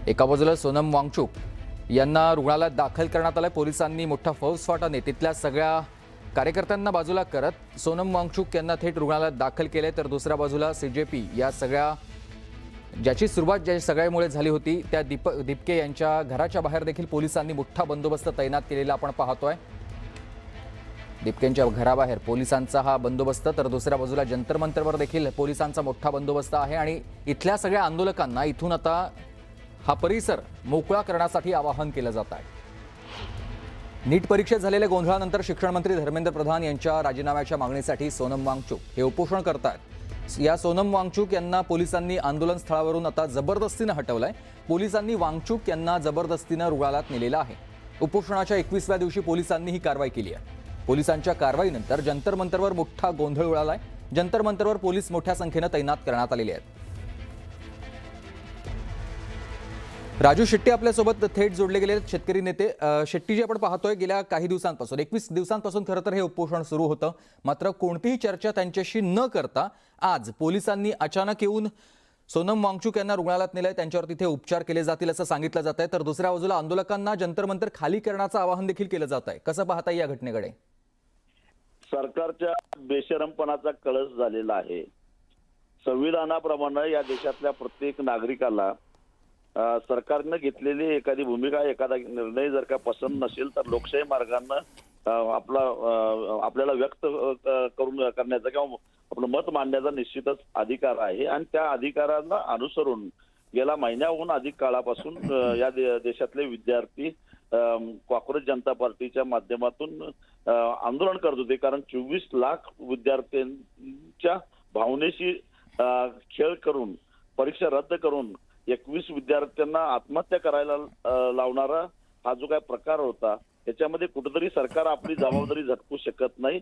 एका बाजूला सोनम वांगचुक यांना रुग्णालयात दाखल करण्यात आलं। पोलिसांनी मोठा फौजफाटा तिथल्या सगळ्या कार्यकर्त्यांना बाजूला करत सोनम वांगचुक यांना थेट रुग्णालयात दाखल केले। तर दुसऱ्या बाजूला सीजेपी या सगळ्या ज्याची सुरुवात ज्या सगळ्यामुळे झाली होती त्या दीपके यांच्या घराच्या बाहेर देखील पोलिसांनी मोठा बंदोबस्त तैनात केलेला आपण पाहतोय। दीपकेंच्या घराबाहेर पोलिसांचा हा बंदोबस्त, तर दुसऱ्या बाजूला जंतर मंतरवर देखील पोलिसांचा मोठा बंदोबस्त आहे आणि इथल्या सगळ्या आंदोलकांना इथून आता हा परिसर मोकळा करण्यासाठी आवाहन केलं जात आहे। नीट परीक्षेत झालेल्या गोंधळानंतर शिक्षण मंत्री धर्मेंद्र प्रधान यांच्या राजीनाम्याच्या मागणीसाठी सोनम वांगचुक हे उपोषण करतात। या सोनम वांगचुक यांना पोलिसांनी आंदोलन स्थळावरून आता जबरदस्तीने हटवलंय। पोलिसांनी वांगचुक यांना जबरदस्तीने रुग्णालयात नेलेलं आहे। उपोषणाच्या 21व्या दिवशी पोलिसांनी ही कारवाई केली आहे। पोलिसांच्या कारवाईनंतर जंतर मंतरवर मोठा गोंधळ उडालाय। जंतर मंतरवर पोलीस मोठ्या संख्येने तैनात करण्यात आलेले आहेत। राजू शेट्टी आपल्यासोबत थेट जोडले गेले शेतकरी नेते। शेट्टी जी आपण पाहतोय गेल्या काही दिवसांपासून 21 दिवसांपासून खरं तर हे उपोषण सुरू होतं, मात्र कोणतीही चर्चा त्यांच्याशी न करता आज पोलिसांनी अचानक येऊन सोनम वांगचुक यांना रुग्णालयात नेलंय। त्यांच्यावर तिथे उपचार केले जातील असं सांगितलं जात आहे। तर दुसऱ्या बाजूला आंदोलकांना जंतर मंतर खाली करण्याचं आवाहन देखील केलं जात आहे। कसं पाहता या घटनेकडे? सरकारच्या बेशरमपणाचा कळस झालेला आहे। संविधानाप्रमाणे या देशातल्या प्रत्येक नागरिकाला सरकारने घेतलेली एखादी भूमिका, एखादा निर्णय जर का पसंत नसेल तर लोकशाही मार्गाने आपल्याला व्यक्त करण्याचा किंवा आपलं मत मांडण्याचा निश्चितच अधिकार आहे। आणि त्या अधिकाराला अनुसरून गेल्या महिन्याहून अधिक काळापासून या देशातले विद्यार्थी कॉंग्रेस जनता पार्टीच्या माध्यमातून आंदोलन करत होते। कारण 24 लाख विद्यार्थ्यांच्या भावनेशी खेळ करून परीक्षा रद्द करून 21 विद्यार्थ्यांना आत्महत्या करायला लावणारा हा जो काय प्रकार होता, त्याच्यामध्ये कुठेतरी सरकार आपली जबाबदारी झटकू शकत नाही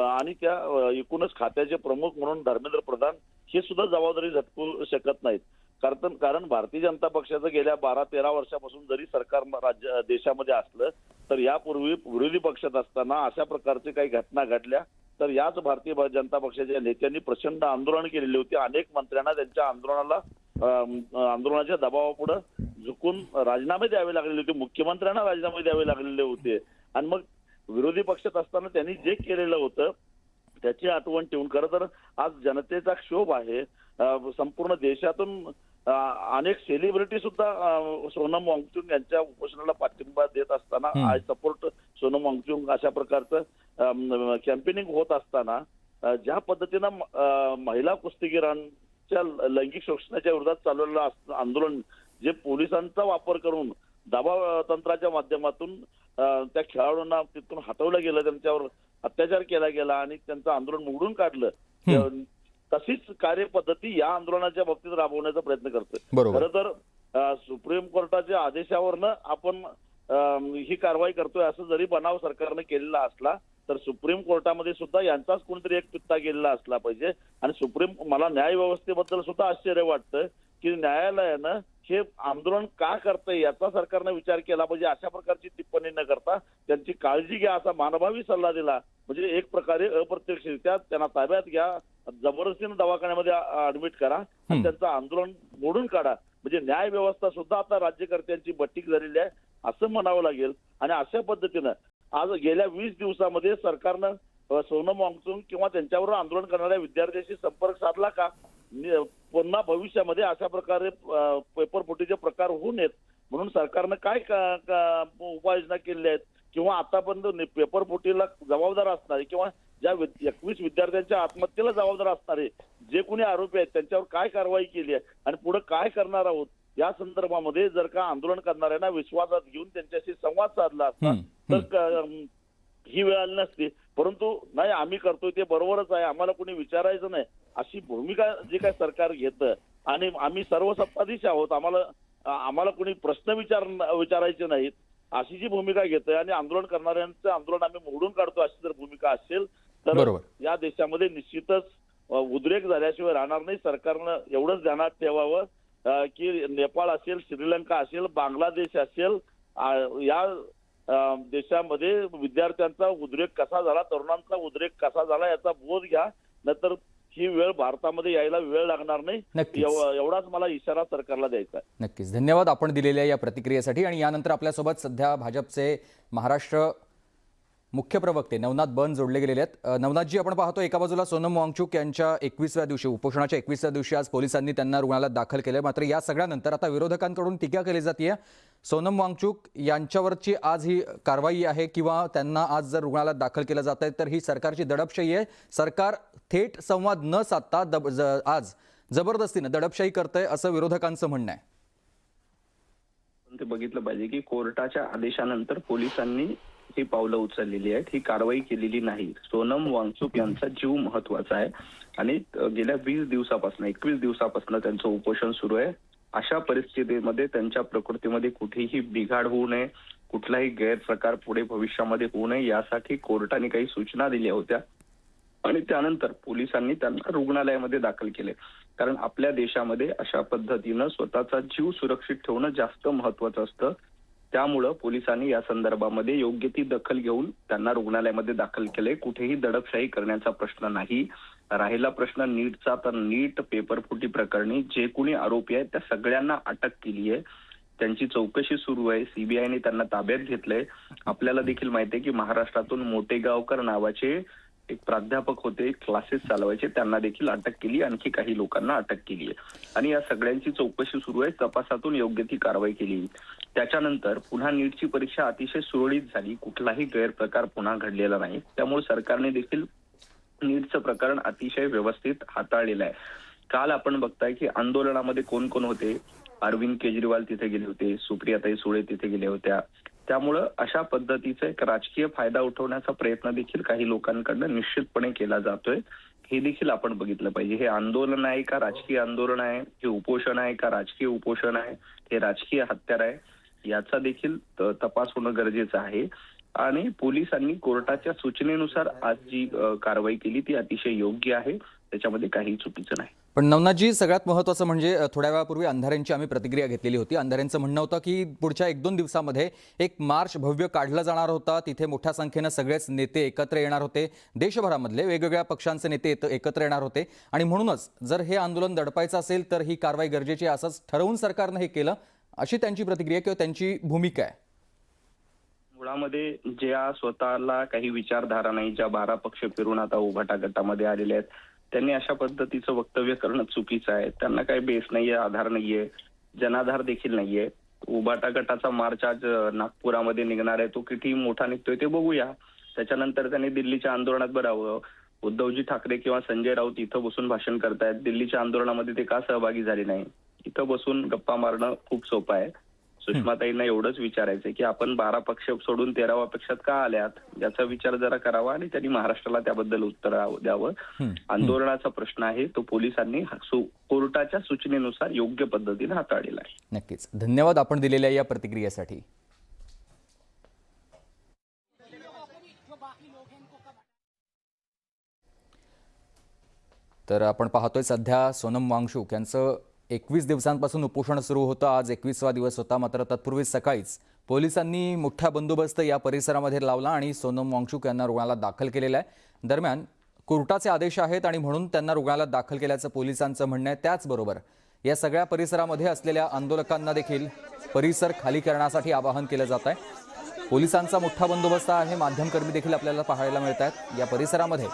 आणि त्या एकूणच खात्याचे प्रमुख म्हणून धर्मेंद्र प्रधान हे सुद्धा जबाबदारी झटकू शकत नाहीत। कारण भारतीय जनता पक्षाचं गेल्या 12-13 वर्षापासून जरी सरकार देशामध्ये असलं तर यापूर्वी विरोधी पक्षात असताना अशा प्रकारचे काही घटना घडल्या तर याच भारतीय जनता पक्षाच्या नेत्यांनी प्रचंड आंदोलन केलेली होती। अनेक मंत्र्यांना त्यांच्या आंदोलनाच्या दबावापुढे झुकून राजीनामे द्यावे लागलेले होते, मुख्यमंत्र्यांना राजीनामे द्यावे लागलेले होते। आणि मग विरोधी पक्षात असताना त्यांनी जे केलेलं होतं त्याची आठवण ठेवून खरं तर आज जनतेचा क्षोभ आहे। संपूर्ण देशातून अनेक सेलिब्रिटी सुद्धा सोनम वांगचुक यांच्या उपोषणाला पाठिंबा देत असताना, आय सपोर्ट सोनम वांगचुक अशा प्रकारचं कॅम्पेनिंग होत असताना ज्या पद्धतीनं महिला कुस्तीगीरांच्या लैंगिक शोषणाच्या विरोधात चालवलेलं आंदोलन जे पोलिसांचा वापर करून दबाव तंत्राच्या माध्यमातून त्या खेळाडूंना तिथून हटवलं गेलं, त्यांच्यावर अत्याचार केला गेला आणि त्यांचं आंदोलन मोडून काढलं, तशीच कार्यपद्धती या आंदोलनाच्या बाबतीत राबवण्याचा प्रयत्न करतोय। खरं तर सुप्रीम कोर्टाच्या आदेशावरनं आपण ही कारवाई करतोय असं जरी बनाव सरकारने केलेला असला तर सुप्रीम कोर्टामध्ये सुद्धा यांचाच कोणतरी एक पित्ता गेलेला असला पाहिजे। आणि मला न्याय व्यवस्थेबद्दल सुद्धा आश्चर्य वाटतं की न्यायालयानं हे आंदोलन का करतंय याचा सरकारने विचार केला पाहिजे। अशा प्रकारची टिप्पणी न करता त्यांची काळजी घ्या असा मानभावी सल्ला दिला, म्हणजे एक प्रकारे अप्रत्यक्षरित्या त्यांना ताब्यात घ्या, जबरदस्तीने दवाखान्यामध्ये ऍडमिट करा आणि त्यांचं आंदोलन मोडून काढा। म्हणजे न्याय व्यवस्था सुद्धा आता राज्यकर्त्यांची बट्टीक झालेली आहे असं म्हणावं लागेल। आणि अशा पद्धतीनं आज गेल्या 20 दिवसामध्ये सरकारनं सोनम वांगचुक किंवा त्यांच्यावर आंदोलन करणाऱ्या विद्यार्थ्यांशी संपर्क साधला का? पुन्हा भविष्यामध्ये अशा प्रकारे पेपरफुटीचे प्रकार होऊ नयेत म्हणून सरकारनं काय उपाययोजना केलेल्या आहेत किंवा आतापर्यंत पेपरफुटीला जबाबदार असणारे किंवा ज्या 21 विद्यार्थ्यांच्या आत्महत्येला जबाबदार असणारे जे कोणी आरोपी आहेत त्यांच्यावर काय कारवाई केली आहे आणि पुढे काय करणार आहोत या संदर्भामध्ये जर का आंदोलन करणाऱ्यांना विश्वासात घेऊन त्यांच्याशी संवाद साधला असता तर ही वेळ आली नसती। परंतु नाही, आम्ही करतोय ते बरोबरच आहे, आम्हाला कोणी विचारायचं नाही अशी भूमिका जे काय सरकार घेतं आणि आम्ही सर्व सत्ताधीश आहोत, आम्हाला कोणी प्रश्न विचारायचे नाहीत अशी जी भूमिका घेतोय आणि आंदोलन करणाऱ्यांचं आंदोलन आम्ही मोडून काढतो अशी जर भूमिका असेल तर या देशामध्ये निश्चितच उद्रेक झाल्याशिवाय राहणार नाही। सरकारनं एवढंच ध्यानात ठेवावं की नेपाळ असेल, श्रीलंका असेल, बांगलादेश असेल, या देशामध्ये विद्यार्थ्यांचा उद्रेक कसा झाला, तरुणांचा उद्रेक कसा झाला याचा बोध घ्या, नाहीतर ही वेळ भारतामध्ये यायला वेळ लागणार नाही. नक्कीच. एवढाच मला इशारा सरकारला द्यायचा आहे. नक्कीच. धन्यवाद आपण दिलेल्या या प्रतिक्रियेसाठी. आणि यानंतर आपल्यासोबत सध्या भाजपचे महाराष्ट्र मुख्य प्रवक्ते नवनाथ बन जोडले गेलेले आहेत. नवनाथजी, आपण पाहतो एका बाजूला सोनम वांगचुक यांच्या 21व्या दिवशी, उपोषणाच्या 21व्या दिवशी आज पोलिसांनी त्यांना रुग्णालयात दाखल केलं. मात्र या सगळ्यानंतर आता विरोधकांकडून टीका केली जाते सोनम वांगचुक यांच्यावरची आज ही कारवाई आहे किंवा त्यांना आज जर रुग्णालयात दाखल केलं जात आहे तर ही सरकारची दडपशाही आहे. सरकार थेट संवाद न साधता आज जबरदस्तीनं दडपशाही करतंय असं विरोधकांचं म्हणणं आहे. ते बघितलं पाहिजे की कोर्टाच्या आदेशानंतर पोलिसांनी ही पावलं उचललेली आहेत, ही कारवाई केलेली नाही. सोनम वांगचुक यांचा जीव महत्वाचा आहे आणि गेल्या 21 दिवसापासून त्यांचं उपोषण सुरू आहे. अशा परिस्थितीमध्ये त्यांच्या प्रकृतीमध्ये कुठेही बिघाड होऊ नये, कुठलाही गैरप्रकार पुढे भविष्यामध्ये होऊ नये यासाठी कोर्टाने काही सूचना दिल्या होत्या आणि त्यानंतर पोलिसांनी त्यांना रुग्णालयामध्ये दाखल केले. कारण आपल्या देशामध्ये अशा पद्धतीनं स्वतःचा जीव सुरक्षित ठेवणं जास्त महत्वाचं असतं. त्यामुळं पोलिसांनी या संदर्भामध्ये योग्य ती दखल घेऊन त्यांना रुग्णालयामध्ये दाखल केले. कुठेही दडपशाही करण्याचा प्रश्न नाही. राहिला प्रश्न नीटचा, तर नीट पेपरफुटी प्रकरणी जे कोणी आरोपी आहेत त्या सगळ्यांना अटक केली आहे. त्यांची चौकशी सुरू आहे. सीबीआयने त्यांना ताब्यात घेतलंय. आपल्याला देखील माहिती आहे की महाराष्ट्रातून मोटेगावकर नावाचे एक प्राध्यापक होते, क्लासेस चालवायचे, त्यांना देखील अटक केली. आणखी काही लोकांना अटक केली आहे आणि या सगळ्यांची चौकशी सुरू आहे. तपासातून योग्य ती कारवाई केली. त्याच्यानंतर पुन्हा नीटची परीक्षा अतिशय सुरळीत झाली. कुठलाही गैरप्रकार पुन्हा घडलेला नाही. त्यामुळे सरकारने देखील नीटचं प्रकरण अतिशय व्यवस्थित हाताळलेलं आहे. काल आपण बघताय की आंदोलनामध्ये कोण कोण होते. अरविंद केजरीवाल तिथे गेले होते, सुप्रियाताई सुळे तिथे गेल्या होत्या. त्यामुळं अशा पद्धतीचा एक राजकीय फायदा उठवण्याचा प्रयत्न देखील काही लोकांकडनं निश्चितपणे केला जातोय. हे देखील आपण बघितलं पाहिजे. हे आंदोलन आहे का राजकीय आंदोलन आहे, हे उपोषण आहे का राजकीय उपोषण आहे, हे राजकीय हत्यार आहे, याचा देखील तपास होणं गरजेचं आहे. आणि पोलिसांनी कोर्टाच्या सूचनेनुसार आज जी कारवाई केली ती अतिशय योग्य आहे. त्याच्यामध्ये काही चुकीचं नाही. पण नवनाथजी, सगळ्यात महत्त्वाचं म्हणजे थोड्या वेळापूर्वी अंधाऱ्यांची आम्ही प्रतिक्रिया घेतलेली होती. अंधाऱ्यांचं म्हणणं होतं की पुढच्या 1-2 दिवसामध्ये एक मार्च भव्य काढला जाणार होता. तिथे मोठ्या संख्येनं सगळेच नेते एकत्र येणार होते. देशभरामधले वेगवेगळ्या पक्षांचे नेते एकत्र येणार होते आणि म्हणूनच जर हे आंदोलन दडपायचं असेल तर ही कारवाई गरजेची असंच ठरवून सरकारनं हे केलं, अशी त्यांची प्रतिक्रिया किंवा त्यांची भूमिका आहे. मुळामध्ये ज्या स्वतःला काही विचारधारा नाही, ज्या 12 पक्ष फिरून आता उभाटा गटामध्ये आलेले आहेत, त्यांनी अशा पद्धतीचं वक्तव्य करणं चुकीचं आहे. त्यांना काही बेस नाहीये, आधार नाहीये, जनाधार देखील नाहीये. उभाटा गटाचा मार्च आज नागपुरामध्ये निघणार आहे. तो किती मोठा निघतोय ते बघूया. त्याच्यानंतर त्यांनी दिल्लीच्या आंदोलनात बरावं. उद्धवजी ठाकरे किंवा संजय राऊत इथं बसून भाषण करतायत. दिल्लीच्या आंदोलनामध्ये ते का सहभागी झाले नाही? इथं बसून गप्पा मारणं खूप सोपं आहे. सुषमाताईंना एवढंच विचारायचंय की आपण 12 पक्ष सोडून 13व्या पक्षात का आल्यात, याचा विचार जरा करावा आणि त्यांनी महाराष्ट्राला त्याबद्दल उत्तर द्यावं. आंदोलनाचा प्रश्न आहे तो पोलिसांनी कोर्टाच्या सूचनेनुसार योग्य पद्धतीने हाताळलेला आहे. नक्कीच. धन्यवाद आपण दिलेल्या या प्रतिक्रियेसाठी. तर आपण पाहतोय सध्या सोनम वांगचुक यांचं 21 दिवसांपासून उपोषण सुरू होतं. आज 21वा दिवस होता. मात्र तत्पूर्वी सकाळीच पोलिसांनी मोठा बंदोबस्त या परिसरामध्ये लावला आणि सोनम वांगचुक यांना रुग्णालयात दाखल केलेला आहे. दरम्यान कोर्टाचे आदेश आहेत आणि म्हणून त्यांना रुग्णालयात दाखल केल्याचं पोलिसांचं म्हणणं आहे. त्याचबरोबर या सगळ्या परिसरामध्ये असलेल्या आंदोलकांना देखील परिसर खाली करण्यासाठी आवाहन केलं जात आहे. पोलिसांचा मोठा बंदोबस्त आहे. माध्यमकर्मी देखील आपल्याला पाहायला मिळत आहेत. या परिसरामध्ये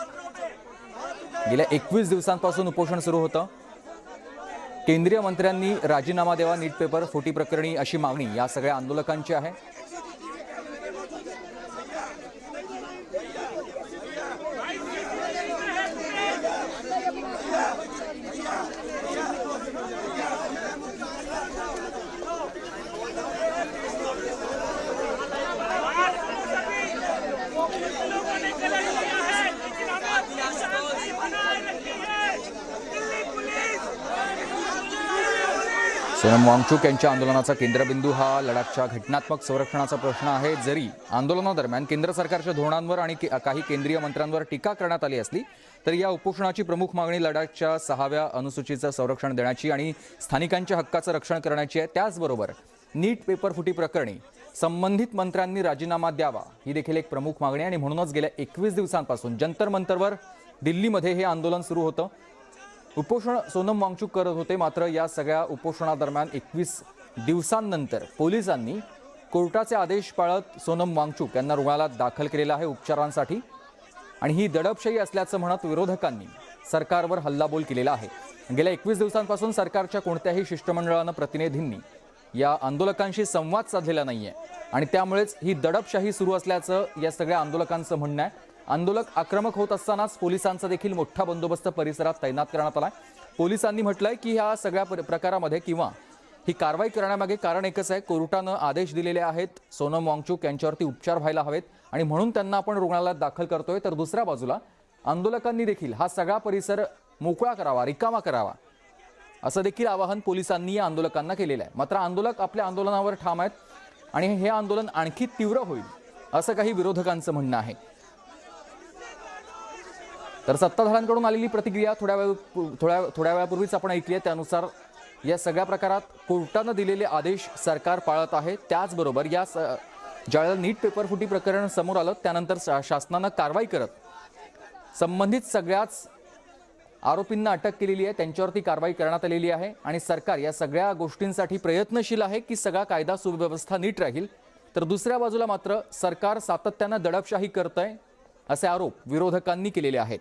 गेल्या 21 दिवसांपासून उपोषण सुरू होतं. केंद्रीय मंत्र्यांनी राजीनामा द्यावा नीट पेपर फुटी प्रकरणी, अशी मागणी या सगळ्या आंदोलकांची आहे. सोनम वांगचुक यांच्या आंदोलनाचा केंद्रबिंदू हा लडाखच्या घटनात्मक संरक्षणाचा प्रश्न आहे. जरी आंदोलनादरम्यान केंद्र सरकारच्या धोरणांवर आणि काही केंद्रीय मंत्र्यांवर टीका करण्यात आली असली तर या उपोषणाची प्रमुख मागणी लडाखच्या 6व्या अनुसूचीचं संरक्षण देण्याची आणि स्थानिकांच्या हक्काचं रक्षण करण्याची आहे. त्याचबरोबर नीट पेपर फुटी प्रकरणी संबंधित मंत्र्यांनी राजीनामा द्यावा ही देखील एक प्रमुख मागणी आहे. आणि म्हणूनच गेल्या 21 दिवसांपासून जंतर मंतरवर दिल्लीमध्ये हे आंदोलन सुरू होतं. उपोषण सोनम वांगचुक करत होते. मात्र या सगळ्या उपोषणादरम्यान 21 दिवसांनंतर पोलिसांनी कोर्टाचे आदेश पाळत सोनम वांगचुक यांना रुग्णालयात दाखल केलेलं आहे उपचारांसाठी. आणि ही दडपशाही असल्याचं म्हणत विरोधकांनी सरकारवर हल्लाबोल केलेला आहे. गेल्या 21 दिवसांपासून सरकारच्या कोणत्याही शिष्टमंडळानं प्रतिनिधींनी या आंदोलकांशी संवाद साधलेला नाहीये आणि त्यामुळेच ही दडपशाही सुरू असल्याचं या सगळ्या आंदोलकांचं म्हणणं आहे. आंदोलक आक्रमक होत असतानाच पोलिसांचा देखील मोठा बंदोबस्त परिसरात तैनात करण्यात आला. पोलिसांनी म्हटलंय की ह्या सगळ्या प्रकारामध्ये किंवा ही कारवाई करण्यामागे कारण एकच आहे. कोर्टानं आदेश दिलेले आहेत सोनम वांगचुक यांच्यावरती उपचार व्हायला हवेत आणि म्हणून त्यांना आपण रुग्णालयात दाखल करतोय. तर दुसऱ्या बाजूला आंदोलकांनी देखील हा सगळा परिसर मोकळा करावा, रिकामा करावा असं देखील आवाहन पोलिसांनी या आंदोलकांना केलेलं आहे. मात्र आंदोलक आपल्या आंदोलनावर ठाम आहेत आणि हे आंदोलन आणखी तीव्र होईल असं काही विरोधकांचं म्हणणं आहे. तर सत्ताधाऱ्यांकडून आलेली प्रतिक्रिया थोड्या वेळापूर्वीच आपण ऐकली आहे. त्यानुसार या सगळ्या प्रकारात कोर्टानं दिलेले आदेश सरकार पाळत आहे. त्याचबरोबर या ज्यावेळेला नीट पेपर फुटी प्रकरण समोर आलं त्यानंतर शासनानं कारवाई करत संबंधित सगळ्याच आरोपींना अटक केलेली आहे, त्यांच्यावरती कारवाई करण्यात आलेली आहे आणि सरकार या सगळ्या गोष्टींसाठी प्रयत्नशील आहे की सगळा कायदा सुव्यवस्था नीट राहील. तर दुसऱ्या बाजूला मात्र सरकार सातत्यानं दडपशाही करतंय असे आरोप विरोधकांनी केलेले आहेत.